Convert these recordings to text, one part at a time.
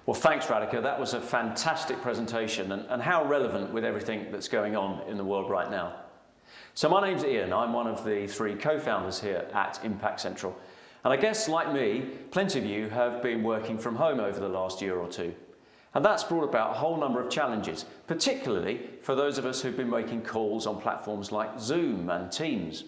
Well, thanks, Radhika. That was a fantastic presentation and how relevant with everything that's going on in the world right now. So my name's Ian. I'm one of the 3 co-founders here at Impact Central. And I guess, like me, plenty of you have been working from home over the last year or two. And that's brought about a whole number of challenges, particularly for those of us who've been making calls on platforms like Zoom and Teams.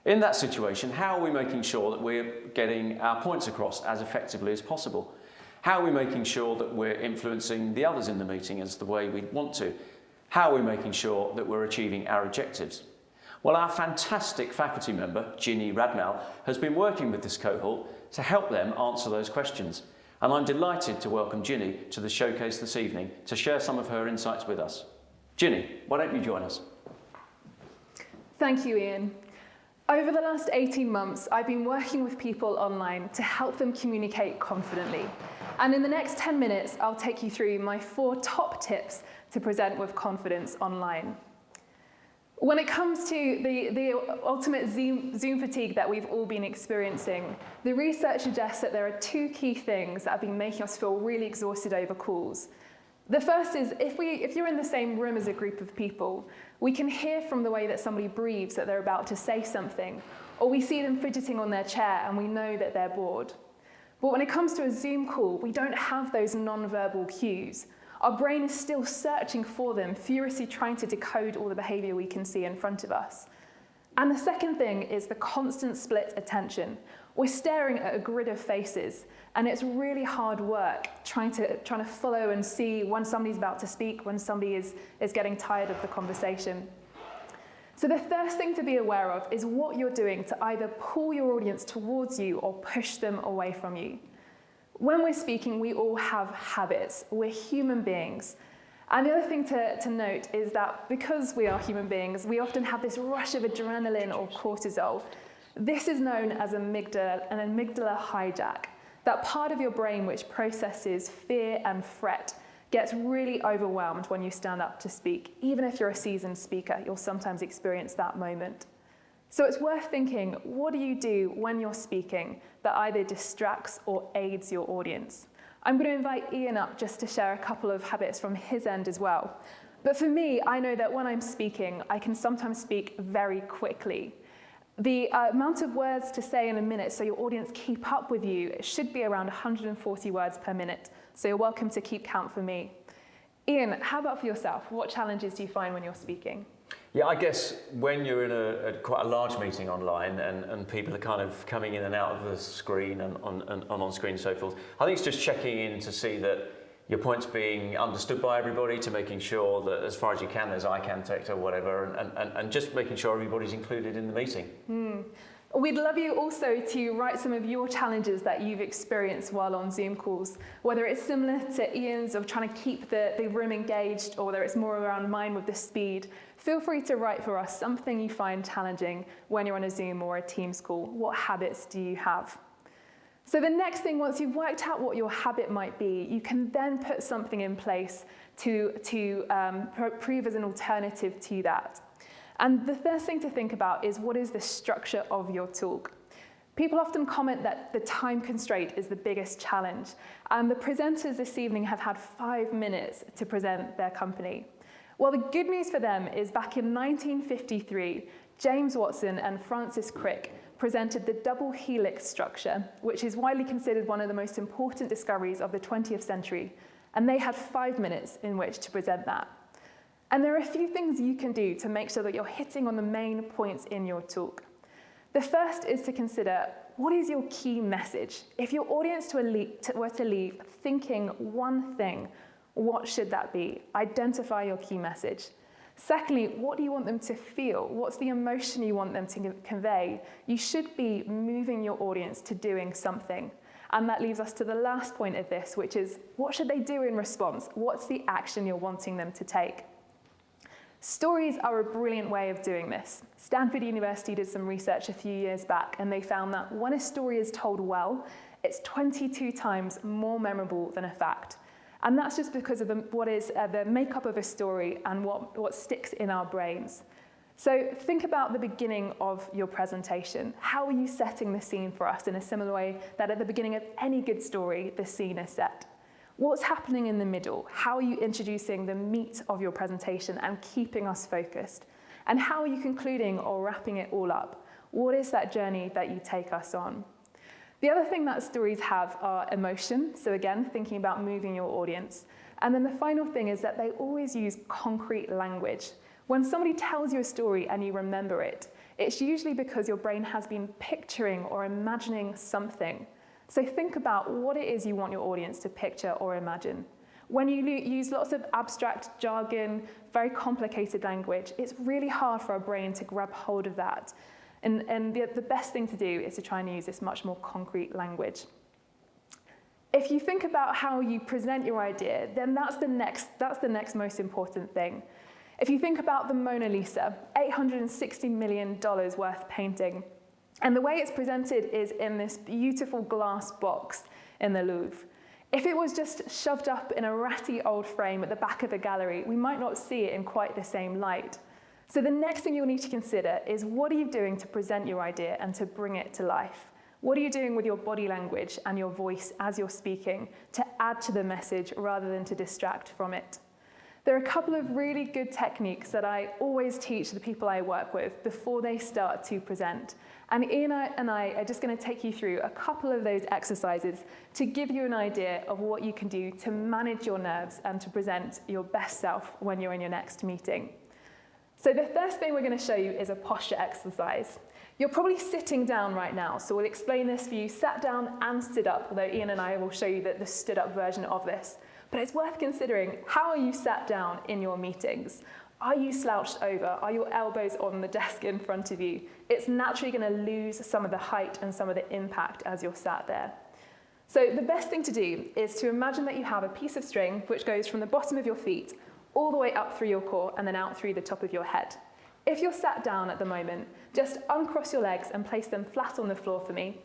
In that situation, how are we making sure that we're getting our points across as effectively as possible? How are we making sure that we're influencing the others in the meeting as the way we want to? How are we making sure that we're achieving our objectives? Well, our fantastic faculty member, Ginny Radmall, has been working with this cohort to help them answer those questions. And I'm delighted to welcome Ginny to the showcase this evening to share some of her insights with us. Ginny, why don't you join us? Thank you, Ian. Over the last 18 months, I've been working with people online to help them communicate confidently. And in the next 10 minutes, I'll take you through my 4 top tips to present with confidence online. When it comes to the ultimate Zoom fatigue that we've all been experiencing, the research suggests that there are 2 key things that have been making us feel really exhausted over calls. The first is if you're in the same room as a group of people, we can hear from the way that somebody breathes that they're about to say something, or we see them fidgeting on their chair and we know that they're bored. But when it comes to a Zoom call, we don't have those non-verbal cues. Our brain is still searching for them, furiously trying to decode all the behavior we can see in front of us. And the second thing is the constant split attention. We're staring at a grid of faces, and it's really hard work trying to follow and see when somebody's about to speak, when somebody is getting tired of the conversation. So the first thing to be aware of is what you're doing to either pull your audience towards you or push them away from you. When we're speaking, we all have habits. We're human beings. And the other thing to note is that because we are human beings, we often have this rush of adrenaline or cortisol. This is known as an amygdala hijack. That part of your brain which processes fear and fret gets really overwhelmed when you stand up to speak. Even if you're a seasoned speaker, you'll sometimes experience that moment. So it's worth thinking, what do you do when you're speaking that either distracts or aids your audience? I'm going to invite Ian up just to share a couple of habits from his end as well. But for me, I know that when I'm speaking, I can sometimes speak very quickly. The amount of words to say in a minute so your audience keep up with you, it should be around 140 words per minute. So you're welcome to keep count for me. Ian, how about for yourself? What challenges do you find when you're speaking? Yeah, I guess when you're in quite a large meeting online and people are kind of coming in and out of the screen and on screen and so forth, I think it's just checking in to see that your point's being understood by everybody, to making sure that as far as you can there's eye contact or whatever, and just making sure everybody's included in the meeting. We'd love you also to write some of your challenges that you've experienced while on Zoom calls, whether it's similar to Ian's of trying to keep the room engaged, or whether it's more around mine with the speed. Feel free to write for us something you find challenging when you're on a Zoom or a Teams call. What habits do you have? So the next thing, once you've worked out what your habit might be, you can then put something in place to prove as an alternative to that. And the first thing to think about is, what is the structure of your talk? People often comment that the time constraint is the biggest challenge. And the presenters this evening have had 5 minutes to present their company. Well, the good news for them is back in 1953, James Watson and Francis Crick presented the double helix structure, which is widely considered one of the most important discoveries of the 20th century. And they had 5 minutes in which to present that. And there are a few things you can do to make sure that you're hitting on the main points in your talk. The first is to consider, what is your key message? If your audience were to leave thinking one thing, what should that be? Identify your key message. Secondly, what do you want them to feel? What's the emotion you want them to convey? You should be moving your audience to doing something. And that leaves us to the last point of this, which is, what should they do in response? What's the action you're wanting them to take? Stories are a brilliant way of doing this. Stanford University did some research a few years back, and they found that when a story is told well, it's 22 times more memorable than a fact. And that's just because of what is the makeup of a story and what sticks in our brains. So think about the beginning of your presentation. How are you setting the scene for us in a similar way that at the beginning of any good story, the scene is set? What's happening in the middle? How are you introducing the meat of your presentation and keeping us focused? And how are you concluding or wrapping it all up? What is that journey that you take us on? The other thing that stories have are emotion. So again, thinking about moving your audience. And then the final thing is that they always use concrete language. When somebody tells you a story and you remember it, it's usually because your brain has been picturing or imagining something. So think about what it is you want your audience to picture or imagine. When you use lots of abstract jargon, very complicated language, it's really hard for our brain to grab hold of that. And the best thing to do is to try and use this much more concrete language. If you think about how you present your idea, then that's the next most important thing. If you think about the Mona Lisa, $860 million worth painting, and the way it's presented is in this beautiful glass box in the Louvre. If it was just shoved up in a ratty old frame at the back of a gallery, we might not see it in quite the same light. So the next thing you'll need to consider is, what are you doing to present your idea and to bring it to life? What are you doing with your body language and your voice as you're speaking to add to the message rather than to distract from it? There are a couple of really good techniques that I always teach the people I work with before they start to present. And Ian and I are just going to take you through a couple of those exercises to give you an idea of what you can do to manage your nerves and to present your best self when you're in your next meeting. So the first thing we're going to show you is a posture exercise. You're probably sitting down right now, so we'll explain this for you sat down and stood up, although Ian and I will show you the stood up version of this. But it's worth considering, how are you sat down in your meetings? Are you slouched over? Are your elbows on the desk in front of you? It's naturally going to lose some of the height and some of the impact as you're sat there. So the best thing to do is to imagine that you have a piece of string which goes from the bottom of your feet all the way up through your core and then out through the top of your head. If you're sat down at the moment, just uncross your legs and place them flat on the floor for me.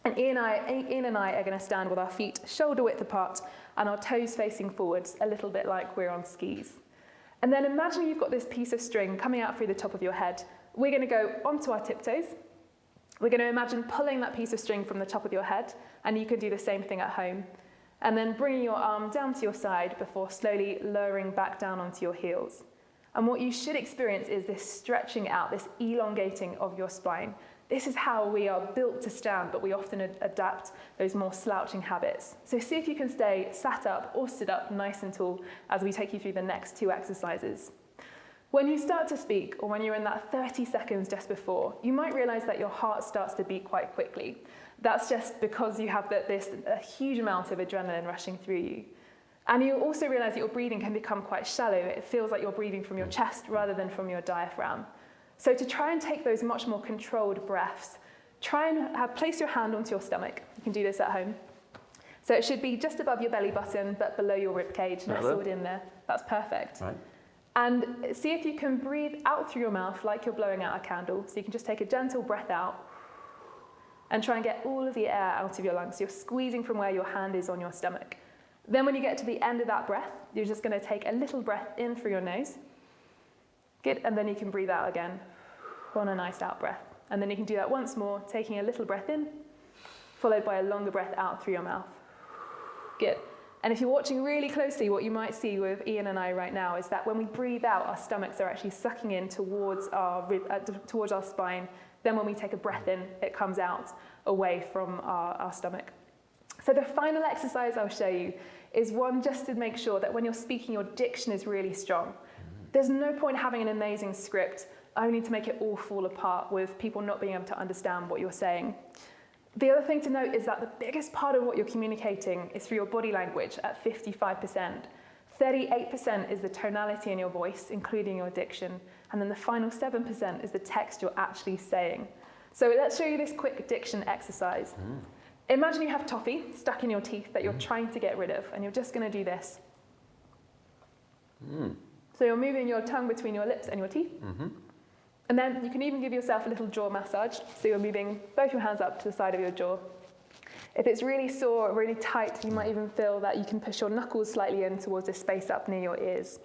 And Ian and I are going to stand with our feet shoulder width apart and our toes facing forwards, a little bit like we're on skis. And then imagine you've got this piece of string coming out through the top of your head. We're going to go onto our tiptoes. We're going to imagine pulling that piece of string from the top of your head, and you can do the same thing at home. And then bringing your arm down to your side before slowly lowering back down onto your heels. And what you should experience is this stretching out, this elongating of your spine. This is how we are built to stand, but we often adapt those more slouching habits. So see if you can stay sat up or stood up nice and tall as we take you through the next two exercises. When you start to speak, or when you're in that 30 seconds just before, you might realize that your heart starts to beat quite quickly. That's just because you have a huge amount of adrenaline rushing through you. And you'll also realize that your breathing can become quite shallow. It feels like you're breathing from your chest rather than from your diaphragm. So to try and take those much more controlled breaths, try and place your hand onto your stomach. You can do this at home. So it should be just above your belly button, but below your rib cage, nestled in there. That's perfect. Right. And see if you can breathe out through your mouth like you're blowing out a candle. So you can just take a gentle breath out and try and get all of the air out of your lungs. So you're squeezing from where your hand is on your stomach. Then when you get to the end of that breath, you're just going to take a little breath in through your nose. Good, and then you can breathe out again on a nice out breath. And then you can do that once more, taking a little breath in, followed by a longer breath out through your mouth. Good. And if you're watching really closely, what you might see with Ian and I right now is that when we breathe out, our stomachs are actually sucking in towards our spine. Then when we take a breath in, it comes out away from our stomach. So the final exercise I'll show you is one just to make sure that when you're speaking, your diction is really strong. There's no point having an amazing script only to make it all fall apart with people not being able to understand what you're saying. The other thing to note is that the biggest part of what you're communicating is through your body language at 55%. 38% is the tonality in your voice, including your diction. And then the final 7% is the text you're actually saying. So let's show you this quick diction exercise. Imagine you have toffee stuck in your teeth that you're trying to get rid of, and you're just going to do this. So you're moving your tongue between your lips and your teeth. And then you can even give yourself a little jaw massage. So you're moving both your hands up to the side of your jaw. If it's really sore or really tight, you might even feel that you can push your knuckles slightly in towards this space up near your ears.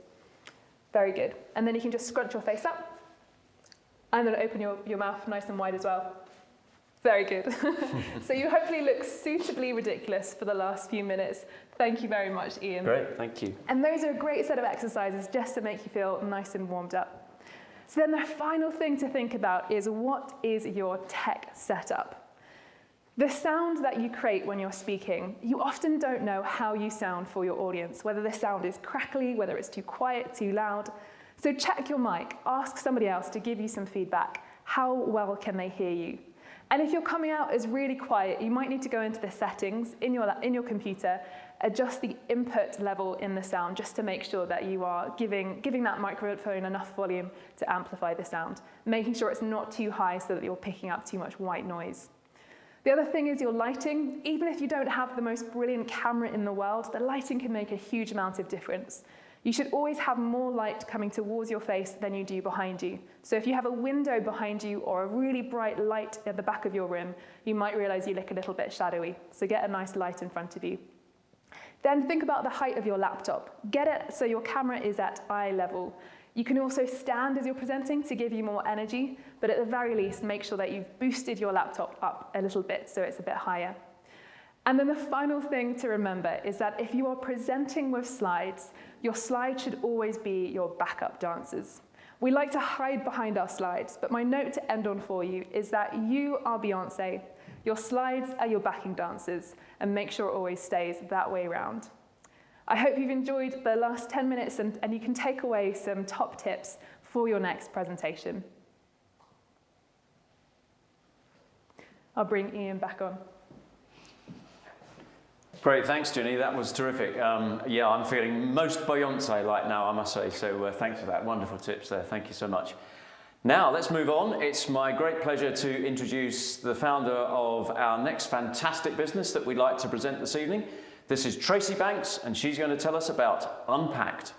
Very good. And then you can just scrunch your face up. And then open your mouth nice and wide as well. Very good. So you hopefully look suitably ridiculous for the last few minutes. Thank you very much, Ian. Great, thank you. And those are a great set of exercises just to make you feel nice and warmed up. So then the final thing to think about is, what is your tech setup? The sound that you create when you're speaking, you often don't know how you sound for your audience, whether the sound is crackly, whether it's too quiet, too loud. So check your mic, ask somebody else to give you some feedback. How well can they hear you? And if you're coming out as really quiet, you might need to go into the settings in your computer, adjust the input level in the sound just to make sure that you are giving that microphone enough volume to amplify the sound, making sure it's not too high so that you're picking up too much white noise. The other thing is your lighting. Even if you don't have the most brilliant camera in the world, the lighting can make a huge amount of difference. You should always have more light coming towards your face than you do behind you. So if you have a window behind you or a really bright light at the back of your room, you might realize you look a little bit shadowy. So get a nice light in front of you. Then think about the height of your laptop. Get it so your camera is at eye level. You can also stand as you're presenting to give you more energy, but at the very least, make sure that you've boosted your laptop up a little bit so it's a bit higher. And then the final thing to remember is that if you are presenting with slides, your slides should always be your backup dancers. We like to hide behind our slides, but my note to end on for you is that you are Beyonce, your slides are your backing dancers, and make sure it always stays that way around. I hope you've enjoyed the last 10 minutes and you can take away some top tips for your next presentation. I'll bring Ian back on. Great, thanks, Ginny. That was terrific. Yeah, I'm feeling most Beyonce-like now, I must say. So thanks for that. Wonderful tips there. Thank you so much. Now, let's move on. It's my great pleasure to introduce the founder of our next fantastic business that we'd like to present this evening. This is Tracy Banks, and she's going to tell us about Unpacked.